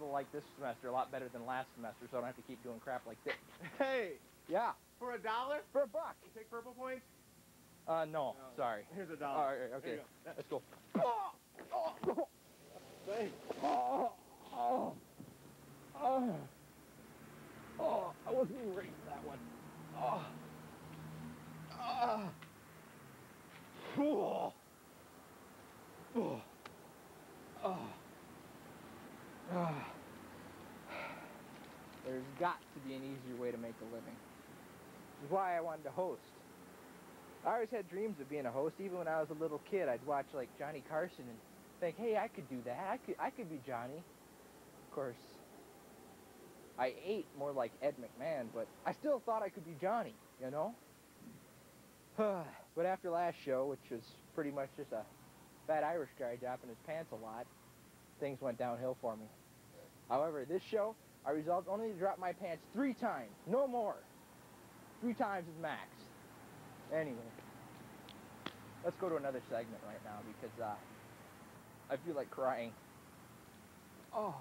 to like this semester a lot better than last semester, so I don't have to keep doing crap like this. Hey, Yeah. for $1? For $1. You take purple points? No, sorry. Here's $1. All right, okay. Let's go. I wasn't even ready for that one. There's got to be an easier way to make a living. Which is why I wanted to host. I always had dreams of being a host. Even when I was a little kid, I'd watch like Johnny Carson and think, hey, I could do that. I could be Johnny. Of course, I ate more like Ed McMahon, but I still thought I could be Johnny, you know? But after last show, which was pretty much just a fat Irish guy dropping his pants a lot, things went downhill for me. However, this show, I resolved only to drop my pants 3 times, no more. 3 times is max. Anyway, let's go to another segment right now because I feel like crying. Oh.